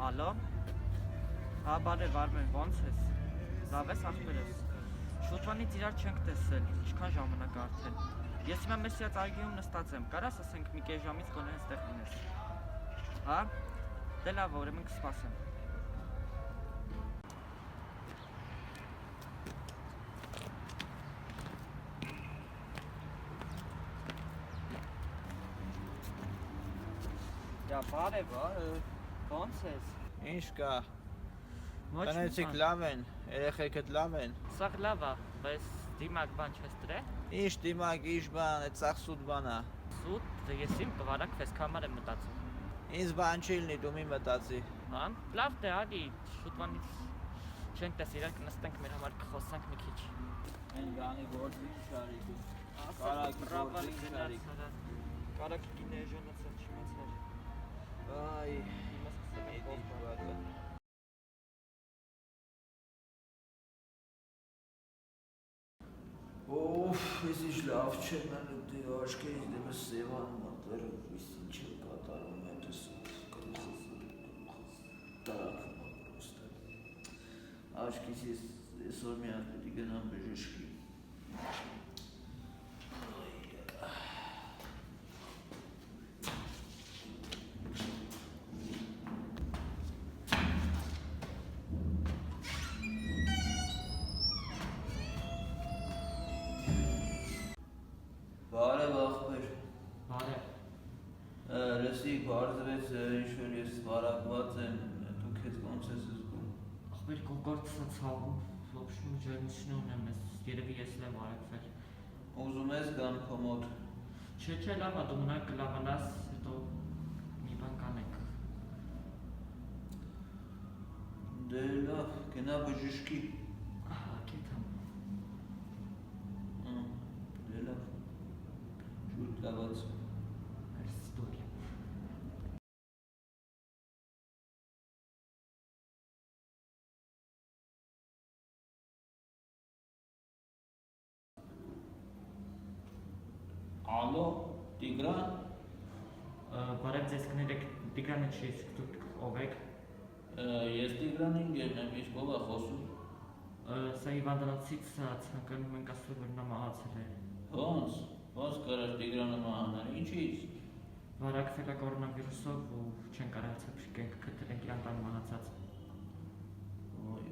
Ալո, հա բարև Արմեն, ո՞նց ես, լավ ես ախպերս, շուտվանից իրար չենք տեսել, ինչքան ժամանակ արդեն, ես հիմա մեր սիրած այգիում նստած եմ, կարաս ասենք մի կես ժամից գոնե հստեղ լինես, հա, դե լավ ուրեմն կսպասեմ։ Յա բարև, ո՞նց ես։ Ինչ կա։ Տնեցիք լավ են, երեխեքդ լավ են։ Սաղ լավ է, բայց դիմակ բան չես դրել։ Ինչ դիմակ, ինչ բան, այդ սաղ սուտ բան է։ Սուտ, ես իմ կվարակ քեզ համար եմ մտածում։ Ինձ բան չի լինի, դու մի մտածի։ Հա, լավ դե արի, շուտվանից չենք տես իրար կնստենք մեր համար կխոսանք մի քիչ։ Են գանի գործի չարի դու։ Կարակի գործի չարի։ Կարակի գինե ժանացած չիմացար։ Այ, Հիմա սկսեմ եմ կողմը։ Օֆ, ես ինչ լավ չեմ անում, դե աչքերից դեմս սևանում ատերը, ես ինչ եմ կատարում եմ տարաքում եմ պրոստը։ Աչքից ես այսօր մի հատ պետք գնամ բժշկի։ Բարև ախպեր։ Բարև։ Լսի, բարձվեց ինչ-որ ես վարակված եմ, դու քեզ ոնց ես զգում։ Ախպեր կոկորտսա ցավում, ոբշնում ջերմություն ունեմ, երևի ես էլ եմ վարակվել։ Ուզում ես գամ քո մոտ։ Չէ, լավ է, դու մնա կլավանաս, հետո մի բան կանենք։ Դե լավ, գնա բժշկի։ Ահա, կեթամ։ Դե լավ։ Շուտ լավաց։ Ստորիա։ Ալո, Տիգրան։ Բարև ձեզ կներեք, Տիգրանը չի, դուք ով եք։ Ես Տիգրանի ընկերն եմ, իսկ ով է խոսում։ Սա հիվանդանոցից ցանկանում ենք ասել, որ նա մահացել է։ Ոնց կարար Տիգրանը մահանալ, ինչից։ Վարակվել է կորոնավիրուսով ու չեն կարող ցապշկենք, գտել ենք իրան տան մահացած։ Ոյ,